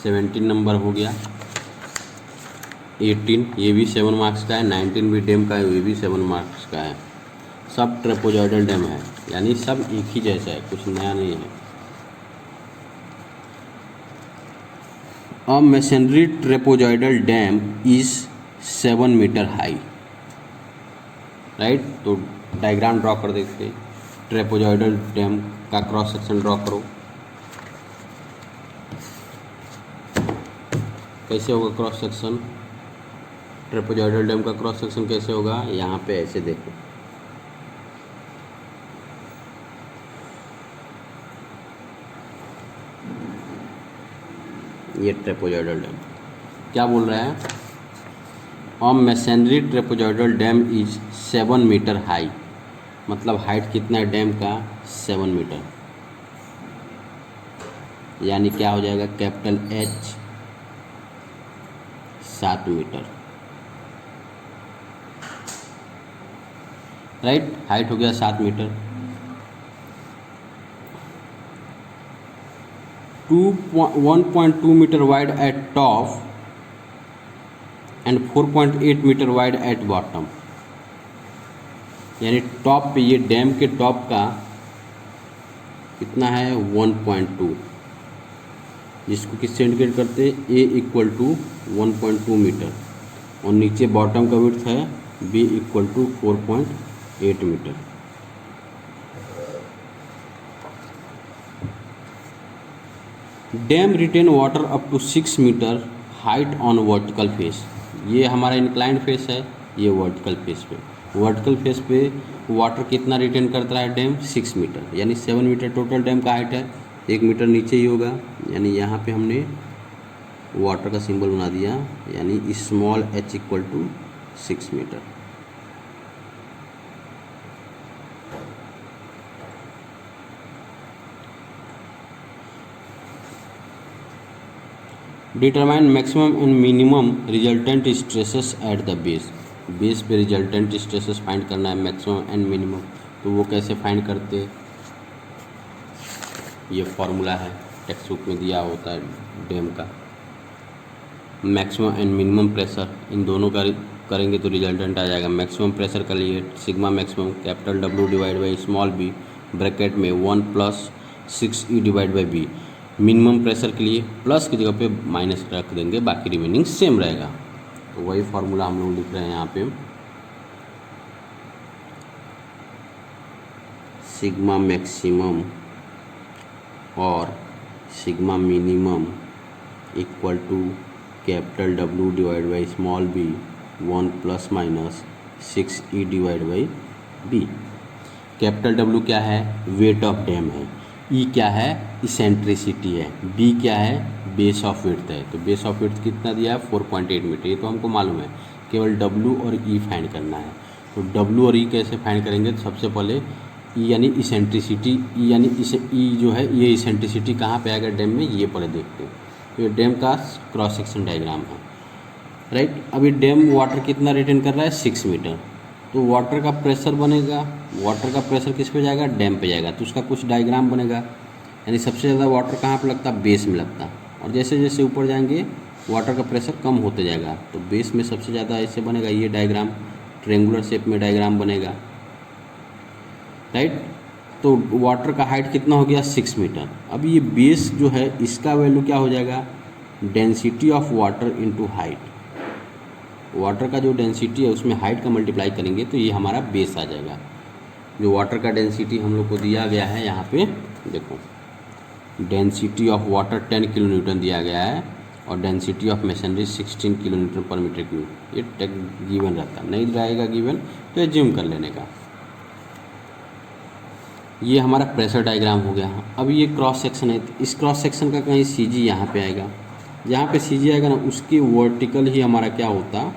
17 number हो गया, 18 ये भी 7 मार्क्स का है, 19 भी डैम का है, ये भी 7 मार्क्स का है। सब ट्रेपोजॉइडल डैम है, यानी सब एक ही जैसा है, कुछ नया नहीं है। A masonry trapezoidal dam is 7 metre high, right. तो डायग्राम ड्रॉ कर देखते, ट्रेपोजॉइडल डैम का क्रॉस सेक्शन ड्रॉ करो। कैसे होगा क्रॉस सेक्शन, ट्रेपोजॉइडल डैम का क्रॉस सेक्शन कैसे होगा, यहाँ पे ऐसे देखो, ये ट्रेपोजॉइडल डैम क्या बोल रहा है, a masonry trapezoidal dam is 7 metre high, मतलब हाइट कितना है डैम का, 7 मीटर, यानी क्या हो जाएगा, capital H 7 metre, right. Height हो गया 7 metre. 1.2 metre wide at top and 4.8 metre wide at bottom, यानी टॉप पे, ये डैम के टॉप का कितना है 1.2, जिसको किससे इंडिकेट करते हैं, A इक्वल टू 1.2 मीटर, और नीचे बॉटम का विड्थ है B equal to 4.8 metre. Dam retain water up to 6 metre height on vertical face, ये हमारा इंक्लाइंड फेस है, ये वर्टिकल फेस पे, वर्टिकल फेस पे वाटर कितना रिटेन करता है डैम, 6 मीटर, यानी 7 मीटर टोटल डैम का हाइट है, 1 मीटर नीचे ही होगा, यानी यहाँ पे हमने वाटर का सिंबल बना दिया, यानी small h equal to 6 metre. Determine maximum and minimum resultant stresses at the base, base पे रिजल्टेंट स्ट्रेसेस फाइंड करना है, मैक्सिमम एंड मिनिमम, तो वो कैसे फाइंड करते, ये फॉर्मूला है टेक्स्ट बुक में दिया होता है डैम का, मैक्सिमम एंड मिनिमम प्रेशर, इन दोनों का करेंगे तो रिजल्टेंट आ जाएगा। मैक्सिमम प्रेशर का लिए sigma maximum capital W divide by small b bracket में 1 plus 6e divide by b, minimum pressure के लिए प्लस की जगह पे माइनस रख देंगे, बाकी रिमेनिंग सेम रहेगा, तो वही फार्मूला हम लोग लिख रहे हैं यहाँ पे, सिग्मा मैक्सिमम और sigma minimum equal to capital W divide by small b 1 plus minus 6e divide by b। Capital W क्या है, वेट ऑफ डैम है, E क्या है, इसेंट्रिसिटी है, B क्या है, बेस ऑफ विड्थ है, तो बेस ऑफ विड्थ कितना दिया है 4.8 मीटर, ये तो हमको मालूम है, केवल W और E फाइंड करना है। तो W और E कैसे फाइंड करेंगे, तो सबसे पहले E यानी इसेंट्रिसिटी, E यानी इसे E जो है, ये इसेंट्रिसिटी कहाँ पे आएगा डैम में, ये पहले देखते हैं, तो ये डैम का क्रॉस सेक्शन डायग्राम है, राइट। अभी डैम वाटर कितना रिटेन कर रहा है, 6 मीटर, तो वाटर का प्रेशर बनेगा, वाटर का प्रेशर किस पे जाएगा, डैम पे जाएगा, तो उसका कुछ डायग्राम बनेगा, यानी सबसे ज़्यादा वाटर कहाँ पे लगता है, बेस में लगता, और जैसे जैसे ऊपर जाएंगे वाटर का प्रेशर कम होते जाएगा, तो बेस में सबसे ज़्यादा ऐसे बनेगा, ये डायग्राम ट्रेंगुलर शेप में डायग्राम बनेगा, राइट। तो वाटर का हाइट कितना हो गया, 6 मीटर। अब ये बेस जो है, इसका वैल्यू क्या हो जाएगा, density of water into height, water का जो डेंसिटी है उसमें हाइट का मल्टीप्लाई करेंगे तो ये हमारा बेस आ जाएगा। जो वाटर का डेंसिटी हम लोग को दिया गया है, यहाँ पे देखो, density of water 10 kilo Newton दिया गया है, और density of machinery 16 kilo newton per metre cube, ये गिवन रहता है, नहीं रहेगा गिवन तो एज्यूम कर लेने का। ये हमारा प्रेशर डायग्राम हो गया। अब ये क्रॉस सेक्शन है, इस क्रॉस सेक्शन का कहीं CG यहाँ पे आएगा, जहाँ पे CG आएगा ना, उसकी वर्टिकल ही हमारा क्या होता,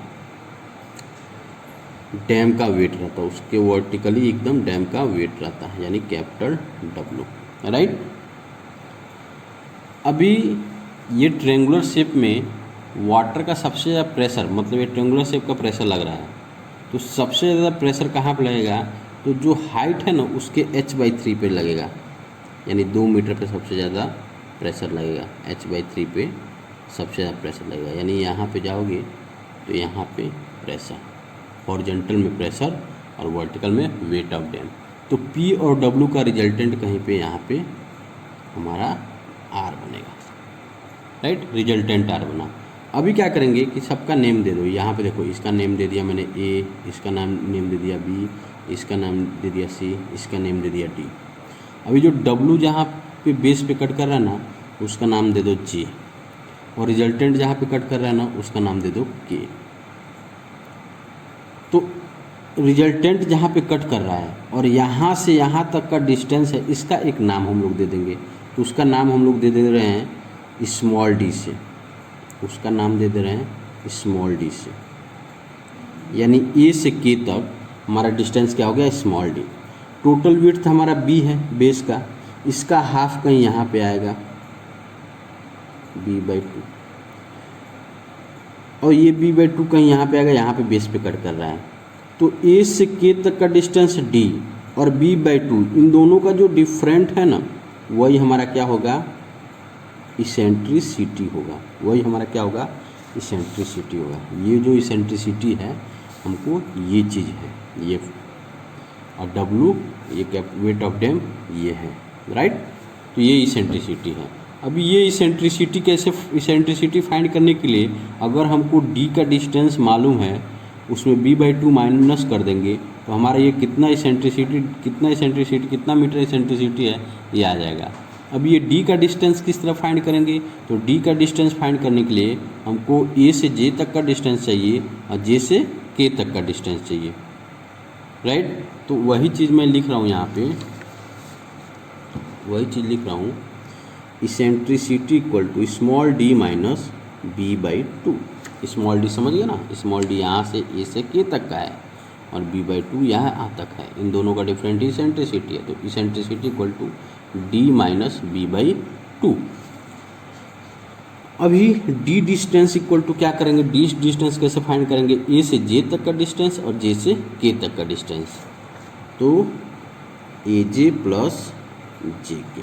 डैम का वेट रहता है, उसके वर्टिकली एकदम डैम का वेट रहता है, यानी कैपिटल W, राइट। अभी ये ट्रेंगुलर शेप में वाटर का सबसे ज़्यादा प्रेशर, मतलब ये ट्रेंगुलर शेप का प्रेशर लग रहा है, तो सबसे ज़्यादा प्रेशर कहाँ पे लगेगा, तो जो हाइट है ना उसके h/3 पे लगेगा, यानी 2 मीटर पे सबसे ज़्यादा प्रेशर लगेगा h/3 पे, सबसे ज़्यादा प्रेशर लगेगा। यानी यहाँ पे जाओगे तो यहाँ पे प्रेशर, हॉरिजॉन्टल में प्रेशर और वर्टिकल में वेट ऑफ डैम। तो P और W का रिजल्टेंट कहीं पे यहाँ पे हमारा R बनेगा, राइट, रिजल्टेंट R बना। अभी क्या करेंगे कि सबका नेम दे दो। यहाँ पे देखो इसका नेम दे दिया मैंने A, इसका नेम दे दिया B, इसका नाम दे दिया C, इसका नेम दे दिया D। अभी जो W जहाँ पे बेस पे कट कर रहा है ना उसका नाम दे दो J, और रिजल्टेंट जहाँ पे कट कर रहा है ना उसका नाम दे दो K। तो रिजल्टेंट जहाँ पे कट कर रहा है और यहाँ से यहाँ तक का डिस्टेंस है, इसका एक नाम हम लोग दे देंगे। तो उसका नाम हम लोग दे रहे हैं स्मॉल d से, उसका नाम दे रहे हैं स्मॉल d से। यानी A से K तक हमारा डिस्टेंस क्या हो गया, स्मॉल d। टोटल विड्थ हमारा B है बेस का, इसका हाफ कहीं यहाँ पे आएगा B/2, और ये B/2 कहीं यहाँ पे आएगा, यहाँ पे बेस पे कट कर रहा है। तो A से K तक का डिस्टेंस D और B/2, इन दोनों का जो डिफरेंट है ना वही हमारा क्या होगा, इसेंट्रिसिटी होगा। वही हमारा क्या होगा, इसेंट्रिसिटी होगा। ये जो इसेंट्रिसिटी है हमको ये चीज़ है ये, और W ये वेट ऑफ डैम ये है, राइट। तो ये इसेंट्रिसिटी है। अभी ये इसेंट्रिसिटी कैसे, इसेंट्रिसिटी फाइंड करने के लिए अगर हमको D का डिस्टेंस मालूम है उसमें B/2 माइनस कर देंगे तो हमारा ये कितना इसेंट्रिसिटी कितना मीटर इसेंट्रिसिटी है ये आ जाएगा। अब ये D का डिस्टेंस किस तरह फाइंड करेंगे, तो D का डिस्टेंस फाइंड करने के लिए हमको A से J तक का डिस्टेंस चाहिए और J से K तक का डिस्टेंस चाहिए, राइट। तो वही चीज़ मैं लिख रहा हूँ यहाँ पे, वही चीज़ लिख रहा हूँ, eccentricity equal to small d minus B/2। Small d समझ गए ना, स्मॉल d यहाँ से A से K तक का है और B/2 यहाँ तक है, इन दोनों का डिफरेंट इसेंट्रिसिटी है। तो eccentricity equal to D minus B/2। अभी D डिस्टेंस इक्वल टू क्या करेंगे, D डिस्टेंस कैसे फाइंड करेंगे, A से J तक का डिस्टेंस और J से K तक का डिस्टेंस। तो AJ प्लस JK।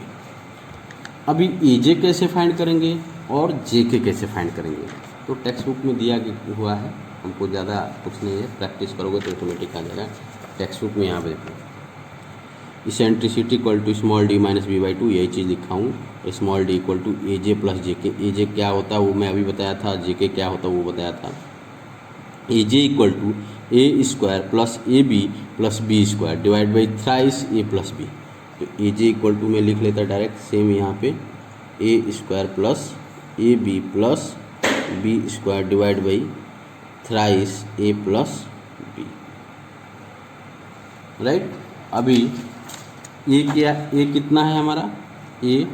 अभी AJ कैसे फाइंड करेंगे और JK कैसे फाइंड करेंगे, तो टेक्स्ट बुक में दिया हुआ है, हमको ज़्यादा कुछ नहीं है, प्रैक्टिस करोगे तो ऑटोमेटिक आ जाएगा। टेक्स्ट बुक में यहाँ पे देखो, eccentricity equal to small d minus B/2, यही चीज़ लिखा हूँ। Small d equal to AJ plus JK। AJ क्या होता है वो मैं अभी बताया था, JK क्या होता है वो बताया था। AJ equal to A² plus AB plus B² divide by thrice A plus B। तो AJ इक्वल टू मैं लिख लेता डायरेक्ट सेम यहाँ पे A² plus AB plus B² divide by thrice A plus B, right. अभी A क्या, A कितना है हमारा, A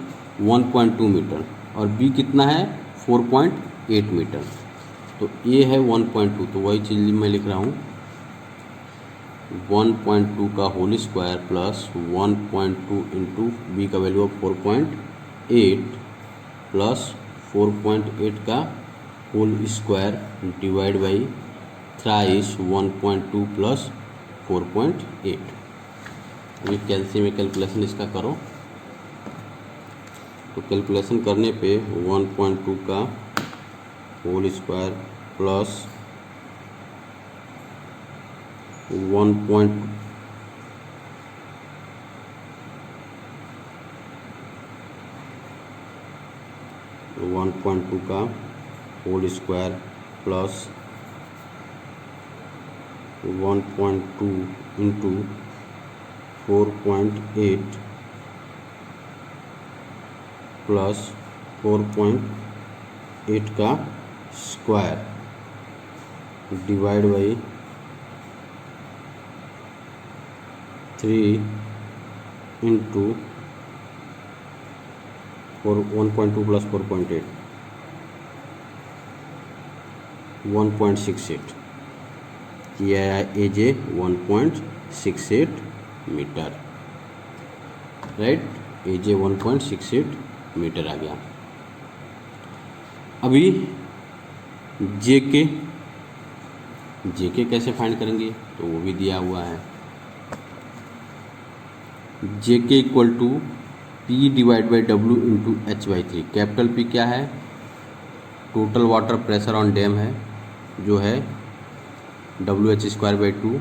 1.2 मीटर और B कितना है 4.8 मीटर। तो A है 1.2, तो वही चीज़ मैं लिख रहा हूँ 1.2 का whole square plus 1.2 into B का वैल्यू ऑफ 4.8 प्लस 4.8 का whole square divide by thrice 1.2 plus 4.8। अभी कैल्शियम में कैलकुलेशन इसका करो, तो कैलकुलेशन करने पे 1.2 का होल स्क्वायर प्लस 1.2 का whole square plus 1.2 into 4.8 plus 4.8 का square divide by 3 into 1.2 plus 4.8 1.68, यह है AJ 1.68 metre, right. AJ 1.68 metre आ गया। अभी JK कैसे फाइंड करेंगे, तो वो भी दिया हुआ है। JK equal to P divide by W into H/3। Capital P क्या है, total water pressure on dam है जो है WH²/2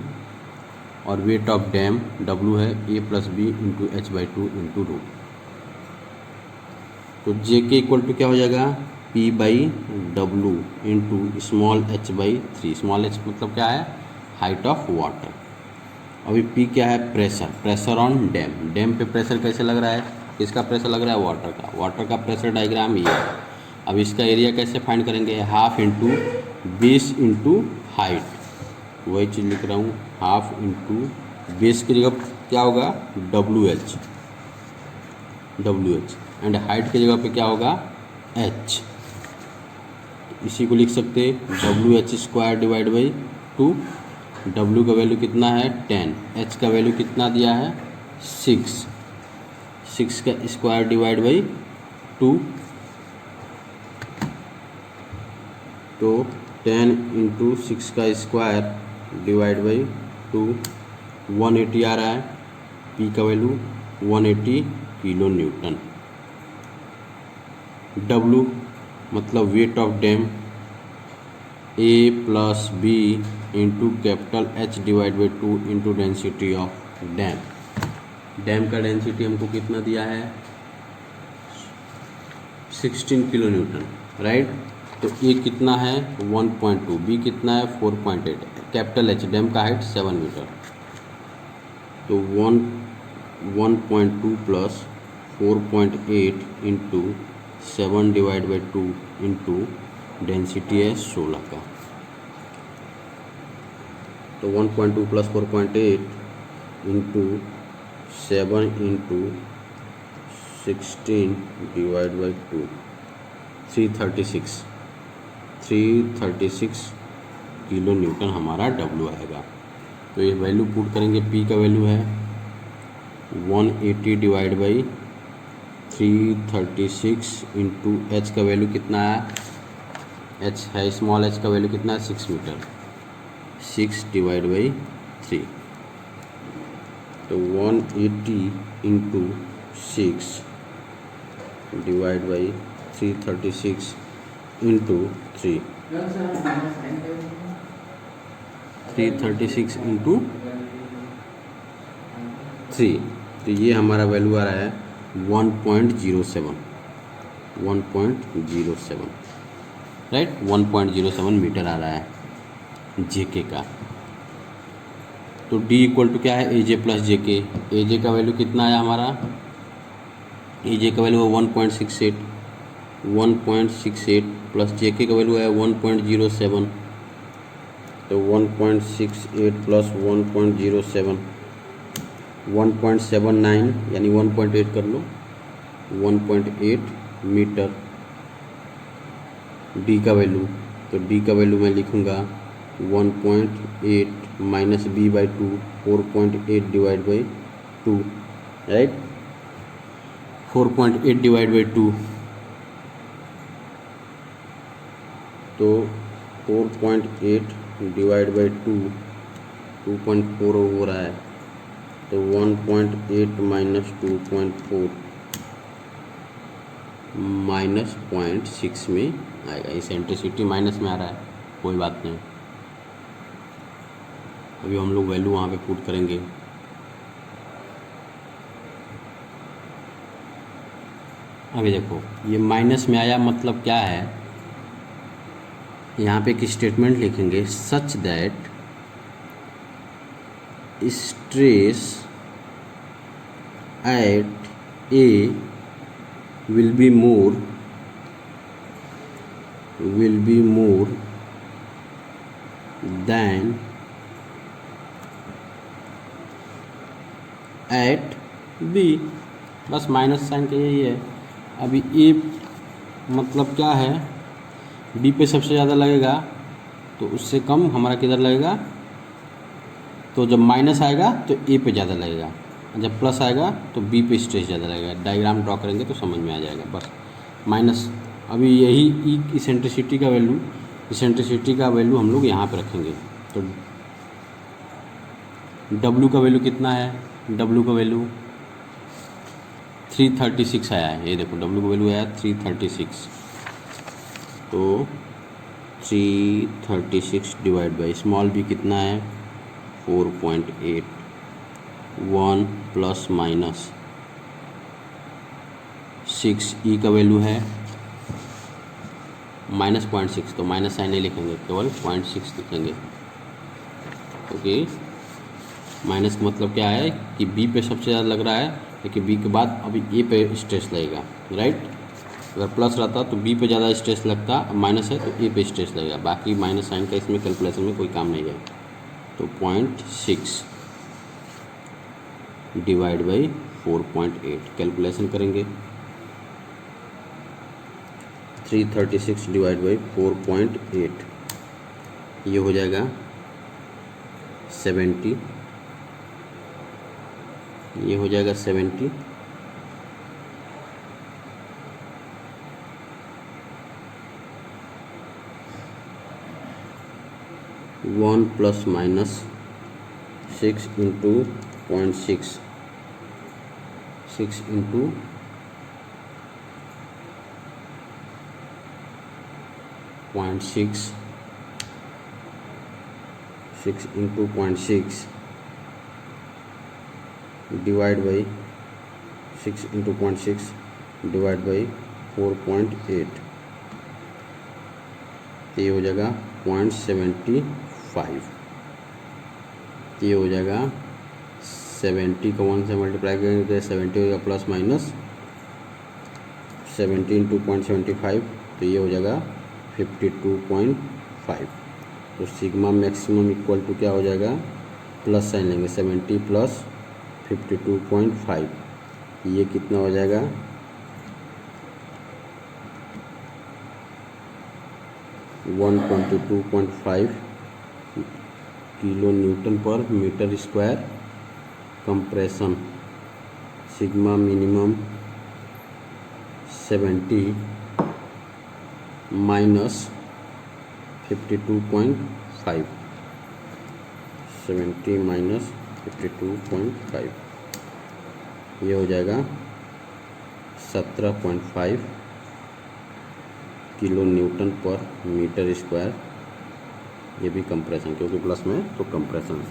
और वेट ऑफ डैम W है A+B/H/2 रो। तो JK इक्वल टू क्या हो जाएगा P/W into small h/3। Small h मतलब क्या है, हाइट ऑफ वाटर। अभी P क्या है, प्रेशर ऑन डैम। डैम पे प्रेशर कैसे लग रहा है, किसका प्रेशर लग रहा है, वाटर का। वाटर का प्रेशर डायग्राम ये है। अब इसका एरिया कैसे फाइंड करेंगे, half into base into height. वही चीज़ लिख रहा हूँ, हाफ इंटू बेस की जगह क्या होगा WH एंड हाइट की जगह पे क्या होगा H। इसी को लिख सकते WH²/2। W का वैल्यू कितना है 10, H का वैल्यू कितना दिया है 6 का स्क्वायर /2। तो 10 इंटू 6 का स्क्वायर /2 180 आ रहा है। P का वैल्यू 180 किलो न्यूटन। W मतलब wait of dam A+B into capital H/2 into density of dam. Dam का डेंसिटी हमको कितना दिया है 16 किलो न्यूटन, राइट। तो A कितना है 1.2, B कितना है 4.8, कैपिटल H डैम का हाइट 7 मीटर। तो 1.2 प्लस 4.8 इंटू 7/2 इंटू डेंसिटी है 16 का। तो 1.2 plus 4.8 into 7 into 16/2 336 kilo Newton हमारा W आएगा। तो ये वैल्यू पुट करेंगे। P का वैल्यू है 180/336 इंटू H का वैल्यू कितना है, H है स्मॉल h का वैल्यू कितना है 6 मीटर, 6/3। तो 180 इंटू 6/336 इंटू 336 इंटू 3। तो ये हमारा वैल्यू आ रहा है 1.07, राइट। 1.07 मीटर आ रहा है JK का। तो D इक्वल टू क्या है AJ प्लस JK। AJ का वैल्यू कितना आया हमारा, AJ का वैल्यू है 1.68 प्लस JK का वैल्यू है 1.07। तो 1.68 प्लस 1.07 1.79 यानी 1.8 कर लो, 1.8 मीटर D का वैल्यू। तो D का वैल्यू मैं लिखूँगा 1.8 माइनस B/2 4.8/2, राइट। 4.8/2 तो 4.8/2 2.4 हो रहा है। तो 1.8 माइनस 2.4 माइनस 0.6 में आएगा। इसेंट्रिसिटी माइनस में आ रहा है, कोई बात नहीं। अभी हम लोग वैल्यू वहाँ पे पुट करेंगे। अभी देखो ये माइनस में आया, मतलब क्या है, यहाँ पे एक स्टेटमेंट लिखेंगे such that stress eight A will be more than at B। बस माइनस साइन का यही है। अभी A मतलब क्या है, B पे सबसे ज़्यादा लगेगा तो उससे कम हमारा किधर लगेगा। तो जब माइनस आएगा तो A पे ज़्यादा लगेगा, जब प्लस आएगा तो B पे स्ट्रेस ज़्यादा लगेगा। डायग्राम ड्रॉ करेंगे तो समझ में आ जाएगा। बस माइनस, अभी यही इसेंट्रिसिटी का वैल्यू हम लोग यहाँ पे रखेंगे। तो W का वैल्यू कितना है, W का वैल्यू 336 आया है। ये देखो W का वैल्यू आया 336। तो 336 डिवाइड बाई स्मॉल बी कितना है 4.8, 1 प्लस माइनस 6, ई का वैल्यू है माइनस 0.6, तो माइनस साइन नहीं लिखेंगे, केवल 0.6 लिखेंगे। ओके, माइनस का मतलब क्या है कि बी पे सबसे ज़्यादा लग रहा है, लेकिन बी के बाद अभी ए पे स्ट्रेस लगेगा, राइट। अगर प्लस रहता तो बी पे ज़्यादा स्ट्रेस लगता, माइनस है तो ए पे स्ट्रेस लगेगा। बाकी माइनस साइन का इसमें कैलकुलेशन में कोई काम नहीं है। तो 0.6 डिवाइड बाई 4.8 कैलकुलेशन करेंगे। 336 डिवाइड बाई 4.8 ये हो जाएगा 70, ये हो जाएगा 70, one plus minus 6 into 0.6, 6 into 0.6, 6 into 0.6 divide by 6 into 0.6 divide by 4.8, ये हो जाएगा 0.75, ये हो जाएगा 70 को 1 से मल्टीप्लाई करेंगे तो 70 हो जाएगा प्लस माइनस 70 इंटू 0.75, तो ये हो जाएगा 52.5। तो सिग्मा मैक्सिमम इक्वल टू क्या हो जाएगा, प्लस साइन लेंगे, 70 प्लस 52.5, ये कितना हो जाएगा 122.5 kilo newton per metre square compression. Sigma minimum 70 minus 52.5, 70 minus 52.5, ये हो जाएगा 17.5 kilo newton per metre square. ये भी कंप्रेशन, क्योंकि प्लस में तो कंप्रेशन।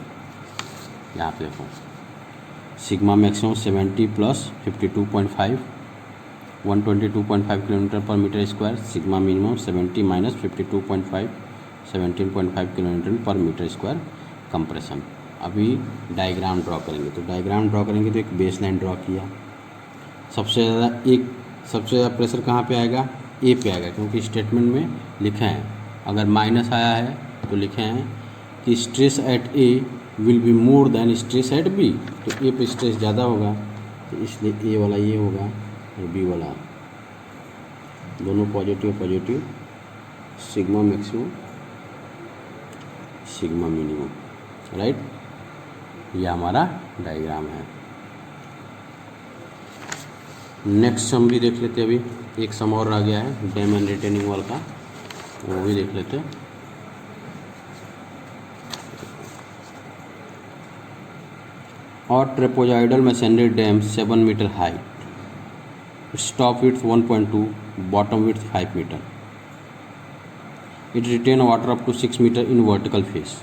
यहाँ पे देखो sigma maximum 70 plus 52.5, 122.5 kilometre per metre square. Sigma minimum 70 minus 52.5, 17.5 kilometre per metre square compression. अभी डायग्राम ड्रॉ करेंगे, तो डायग्राम ड्रॉ करेंगे तो एक बेस लाइन ड्रॉ किया। सबसे ज़्यादा प्रेशर कहाँ पे आएगा, ए पे आएगा, क्योंकि स्टेटमेंट में लिखे हैं अगर माइनस आया है तो लिखे हैं कि stress at A will be more than stress at B, तो ए पे स्ट्रेस ज़्यादा होगा, तो इसलिए ए वाला ये होगा और बी वाला, दोनों positive positive, sigma maximum sigma minimum, right. ये हमारा डायग्राम है। नेक्स्ट सम भी देख लेते हैं। अभी एक सम और रह गया है डैम एंड रिटेनिंग वॉल का, वो भी देख लेते हैं। और trapezoidal masonry dam 7 metre height, top width 1.2, bottom width 5 metre. It retain water up to 6 meter in vertical phase.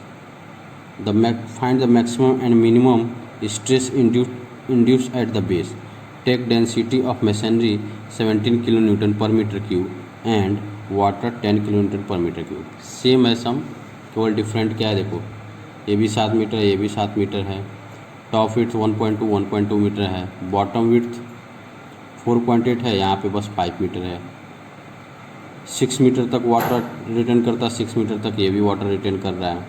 Find the maximum and minimum stress induced at the base. Take density of masonry 17 kN per meter cube and water 10 kN per meter cube. Same है सम, केवल different क्या है देखो, ये भी 7 metre है, ये भी 7 मीटर है। टॉप विड्थ 1.2 मीटर है, बॉटम विड्थ 4.8 है, यहाँ पे बस 5 मीटर है। 6 मीटर तक वाटर रिटेन करता है, 6 मीटर तक ये भी वाटर रिटेन कर रहा है।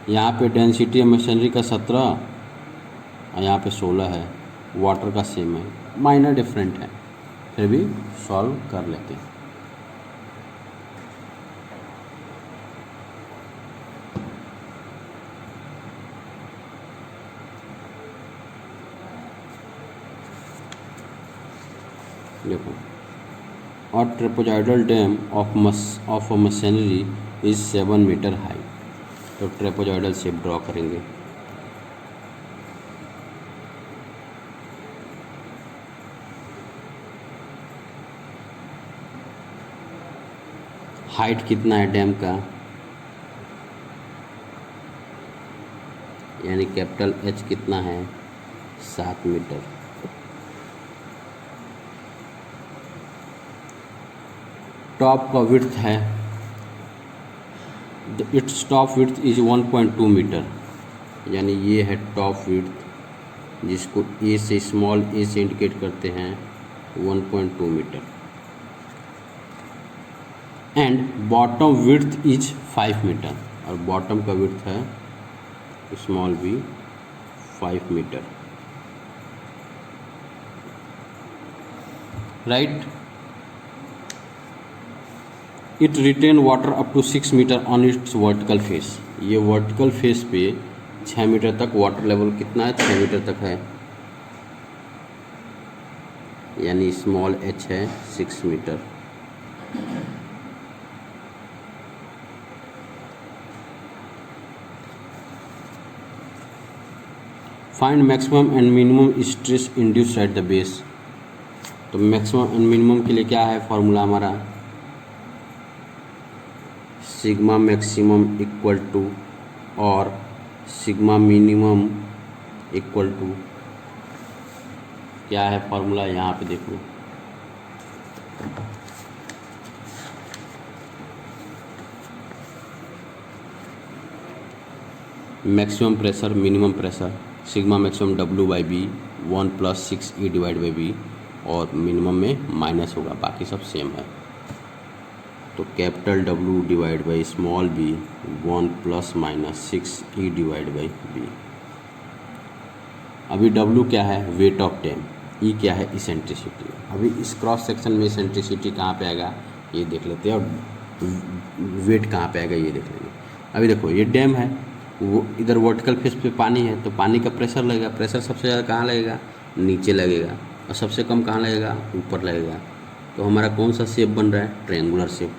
यहाँ पे डेंसिटी है मशीनरी का 17 और यहाँ पे 16 है, वाटर का सेम है, माइनर डिफरेंट है, फिर भी सॉल्व कर लेते हैं। देखो, और trapezoidal dam of a machinery is 7 metre high, तो ट्रेपोजाइडल शेप ड्रॉ करेंगे। हाइट कितना है डैम का, यानी कैपिटल एच कितना है 7 मीटर। टॉप का विड्थ है, it's top width is 1.2 metre, यानी ये है टॉप विड्थ जिसको ए से स्मॉल ए से इंडिकेट करते हैं 1.2 metre. And bottom width is 5 metre, और बॉटम का विड्थ है small b 5 metre, right. It retain water up to 6 metre on its vertical face, ये वर्टिकल फेस पे 6 मीटर तक वाटर लेवल कितना है, 6 मीटर तक है, यानी स्मॉल एच है 6 metre. Find maximum and minimum stress induced at the base, तो मैक्सिमम एंड मिनिमम के लिए क्या है फॉर्मूला हमारा, सिग्मा मैक्सिमम इक्वल टू और सिग्मा मिनिमम इक्वल टू, क्या है फॉर्मूला यहाँ पे देखो, maximum pressure minimum pressure, sigma maximum W by b 1 + 6E divide by b, और मिनिमम में माइनस होगा, बाकी सब सेम है। तो capital W divide by small b 1 ± 6E divide by B. अभी W क्या है, वेट ऑफ डैम, E क्या है, इसेंट्रिसिटी। अभी इस क्रॉस सेक्शन में इसेंट्रिसिटी कहाँ पे आएगा ये देख लेते हैं, और वेट कहाँ पे आएगा ये देख लेंगे। अभी देखो ये डैम है, वो इधर वर्टिकल फेस पे पानी है, तो पानी का प्रेशर लगेगा, प्रेशर सबसे ज़्यादा कहाँ लगेगा, नीचे लगेगा, और सबसे कम कहाँ लगेगा, ऊपर लगेगा। तो हमारा कौन सा शेप बन रहा है, ट्रायंगुलर शेप,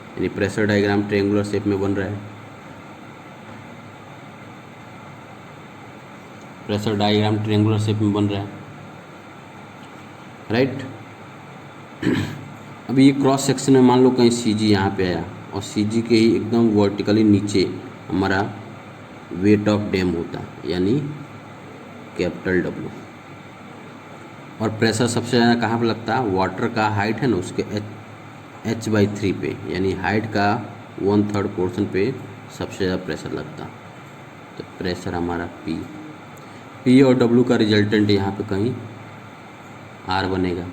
यानी प्रेशर डायग्राम ट्रायंगुलर शेप में बन रहा है। प्रेशर डायग्राम ट्रायंगुलर शेप में बन रहा है, राइट। अभी ये क्रॉस सेक्शन में मान लो कहीं CG यहाँ पे आया, और CG के ही एकदम वर्टिकली नीचे हमारा वेट ऑफ डैम होता, यानी कैपिटल W, और प्रेशर सबसे ज़्यादा कहाँ पे लगता है, वाटर का हाइट है ना उसके h/3 पे, यानी हाइट का 1/3 पोर्शन पे सबसे ज़्यादा प्रेशर लगता। तो प्रेशर हमारा P और W का रिजल्टेंट यहाँ पे कहीं R बनेगा।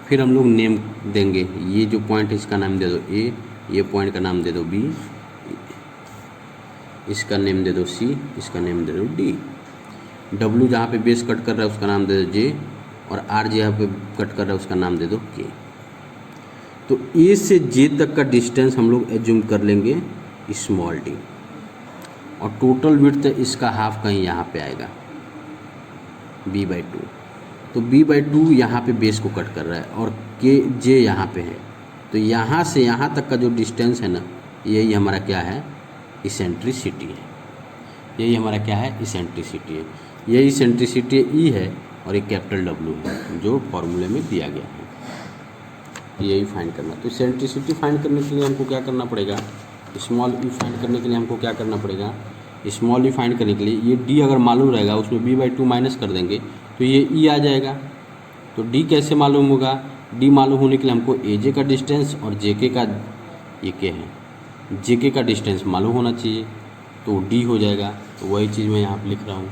फिर हम लोग नेम देंगे, ये जो पॉइंट है इसका नाम दे दो A, ये पॉइंट का नाम दे दो B, इसका नेम दे दो C, इसका नेम दे दो D। W जहाँ पे बेस कट कर रहा है उसका नाम दे दो J, और R जहाँ पे कट कर रहा है उसका नाम दे दो K। तो A से J तक का डिस्टेंस हम लोग एज्यूम कर लेंगे स्मॉल d, और टोटल विड्थ इसका हाफ कहीं यहाँ पे आएगा b/2। तो b/2 यहाँ पे बेस को कट कर रहा है, और J यहाँ पे है, तो यहाँ से यहाँ तक का जो डिस्टेंस है ना, यही हमारा क्या है, इसेंट्रिसिटी है। यही हमारा क्या है, इसेंट्रिसिटी है। यही इसेंट्रिसिटी E है, और ये कैपिटल W है जो फॉर्मूले में दिया गया है। यही फाइंड करना। तो इसेंट्रिसिटी फाइंड करने के लिए हमको क्या करना पड़ेगा, स्मॉल e फाइंड करने के लिए हमको क्या करना पड़ेगा, स्मॉल e फाइंड करने के लिए ये d अगर मालूम रहेगा उसमें b/2 माइनस कर देंगे तो ये e आ जाएगा। तो d कैसे मालूम होगा, d मालूम होने के लिए हमको aj का डिस्टेंस और jk का, ये क्या है, jk का डिस्टेंस मालूम होना चाहिए, तो d हो जाएगा। तो वही चीज़ मैं यहाँ पर लिख रहा हूँ,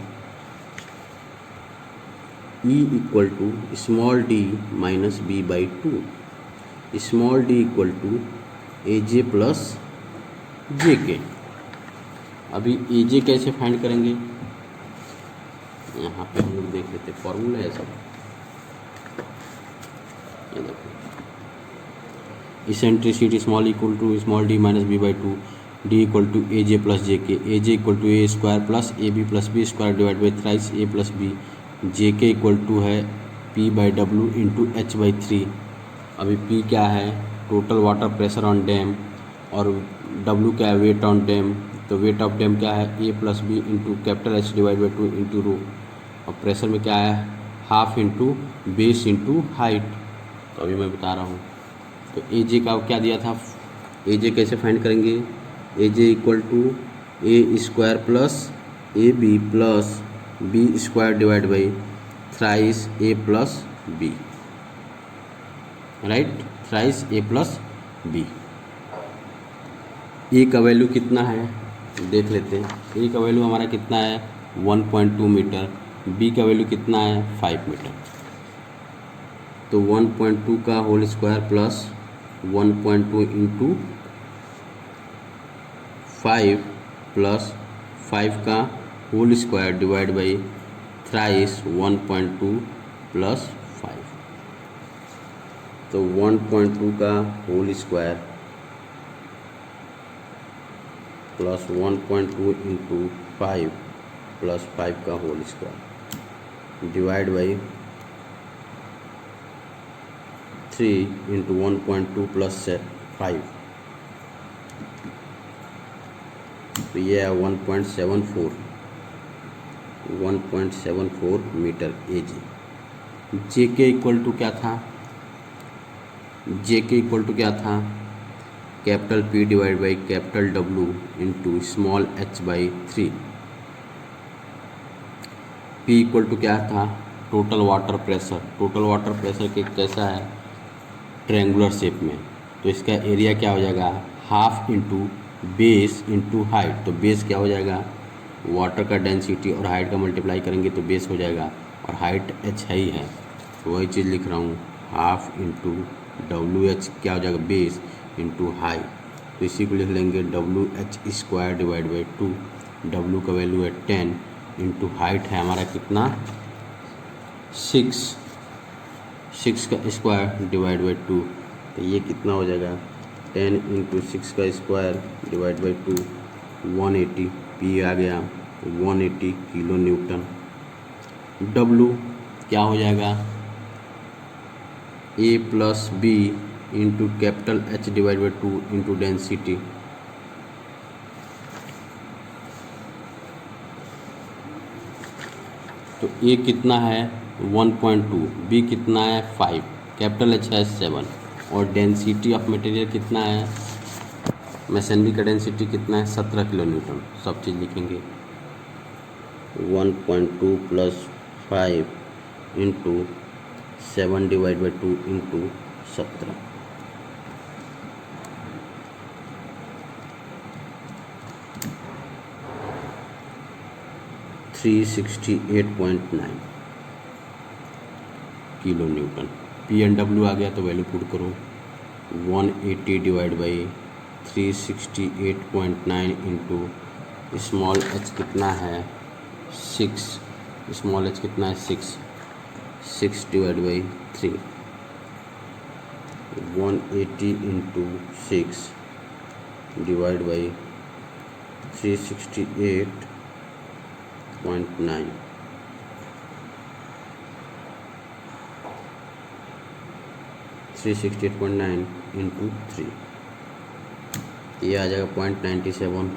E equal to small d minus b/2, small d equal to aj plus jk। अभी aj कैसे फाइंड करेंगे, यहाँ पे हम लोग देख लेते, फॉर्मूला है सब, ये देखो, eccentricity small equal to small d minus b/2, d equal to aj plus jk, aj equal to a square plus ab plus b square divide by thrice a plus b, jk equal to है p/w into h/3। अभी p क्या है, total water pressure on dam, और w क्या है, weight on dam. तो weight of dam क्या है, a plus b into capital H divide by 2 into rho, और प्रेशर में क्या है, half into base into height. तो अभी मैं बता रहा हूँ, तो aj का क्या दिया था ए जे कैसे फाइंड करेंगे? A J equal to A square plus A B plus B square divide by thrice A plus B, right, thrice A plus B. A का वैल्यू कितना है देख लेते हैं। ए का वैल्यू हमारा कितना है 1.2 मीटर, बी का वैल्यू कितना है 5 मीटर। तो 1.2 का whole square plus 1.2 into 5 plus 5 का whole square divide by thrice 1.2 plus 5। तो 1.2 का whole square plus 1.2 into 5 plus 5 का whole square divide by 3 into 1.2 plus 5, तो ये है 1.74 मीटर ए जे। जे के इक्वल टू क्या था? जे के इक्वल टू क्या था? Capital P divide by capital W into small h by 3। P equal to क्या था? Total water pressure. Total water pressure के कैसा है? ट्रायंगुलर शेप में, तो इसका एरिया क्या हो जाएगा? Half into base into height. तो बेस क्या हो जाएगा? वाटर का डेंसिटी और हाइट का मल्टीप्लाई करेंगे तो बेस हो जाएगा, और हाइट h है ही है, तो वही चीज़ लिख रहा हूँ, हाफ इंटू WH क्या हो जाएगा? Base into height. तो इसी को लिख लेंगे WH square divide by 2। W का वैल्यू है 10 इंटू हाइट है हमारा कितना? 6 का स्क्वायर डिवाइड बाई 2, तो ये कितना हो जाएगा? 10 इंटू 6 का स्क्वायर डिवाइड बाई 2, 180। P आ गया 180 किलो न्यूटन। W क्या हो जाएगा? A plus b into capital H divide by 2 into density. तो A कितना है 1.2, B कितना है 5, कैपिटल H है 7, और डेंसिटी ऑफ मटेरियल कितना है? मशीनरी का डेंसिटी कितना है? 17 किलो न्यूटन। सब चीज़ लिखेंगे 1.2 plus 5 into 7 divide by 2 into 17। $368.9 kilo Newton. P and W आ गया तो वैल्यू पुट करो, 180 divide by 368.9 into small h कितना है 6, स्मॉल h कितना है 6 divide by 3, 180 into 6 divide by 368.9 368.9 into 3, ये आ जाएगा 0.97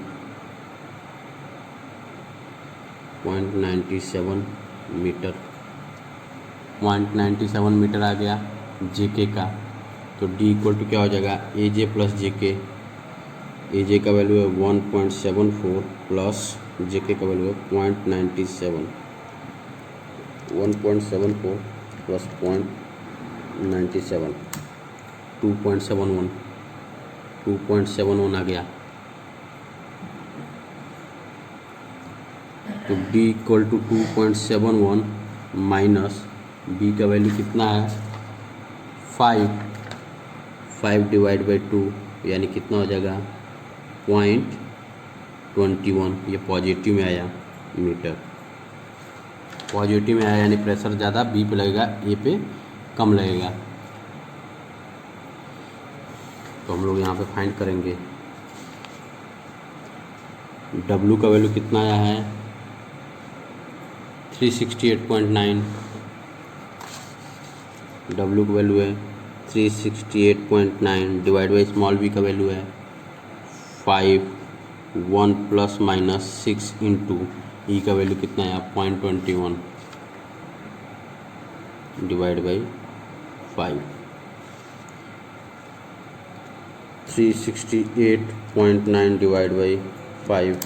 मीटर। 0.97 मीटर आ गया जेके का। तो डी इक्वल टू क्या हो जाएगा? ए जे प्लस जेके। ए जे का वैल्यू है 1.74 प्लस जेके का वैल्यू है 0.97। 1.74 प्लस 0.97 2.71 आ गया। तो D equal to 2.71 minus B का वैल्यू कितना है 5 डिवाइड बाई 2, यानी कितना हो जाएगा 0.21। ये पॉजिटिव में आया मीटर, पॉजिटिव में आया, यानी प्रेशर ज़्यादा B पे लगेगा, A पे कम लगेगा। तो हम लोग यहाँ पे फाइंड करेंगे W का वैल्यू कितना आया है 368.9। W का वैल्यू है 368.9 डिवाइड बाई स्मॉल b का वैल्यू है 5, 1 प्लस माइनस 6 इंटू ई का वैल्यू कितना है 0.21 divide by 5। 368.9 divide by 5,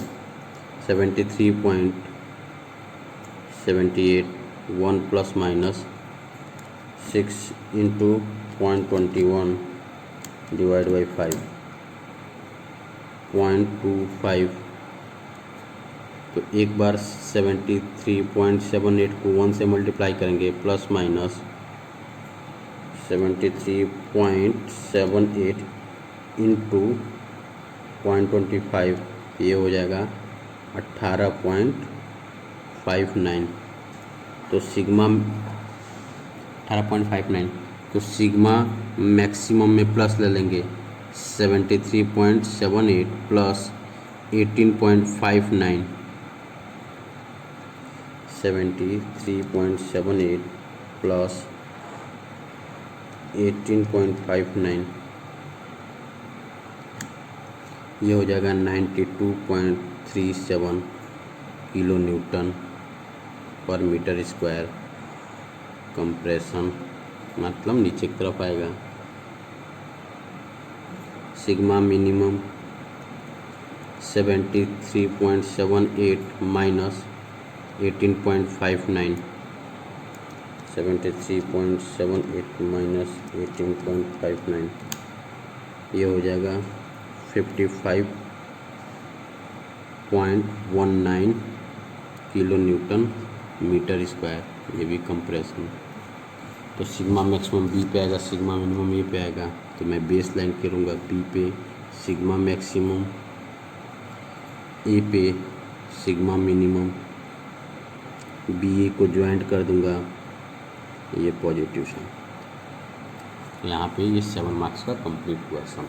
73.78, 1 plus minus 6 into 0.21 divide by 5, 0.25। तो एक बार 73.78 को 1 से मल्टीप्लाई करेंगे, प्लस माइनस 73.78 इंटू 0.25, ये हो जाएगा 18.59। तो सिग्मा 18.59, तो सिग्मा मैक्सिमम में प्लस ले लेंगे 73.78 प्लस 18.59, 73.78 प्लस 18.59, ये हो जाएगा 92.37 kilo newton per metre square. Compression मतलब नीचे की तरफ आएगा। सिग्मा मिनिमम 73.78 माइनस 18.59, 73.78 माइनस 18.59, ये हो जाएगा 55.19 किलो न्यूटन मीटर स्क्वायर। ये भी कंप्रेशन। तो सिग्मा मैक्सिमम बी पे आएगा, सिग्मा मिनिमम ए पे आएगा। तो मैं बेस लाइन करूँगा बी पे सिग्मा मैक्सिमम, ए पे सिग्मा मिनिमम, बी ए को ज्वाइंट कर दूंगा, ये पॉजिटिव है। यहाँ पे ये 7 मार्क्स का कंप्लीट हुआ सम।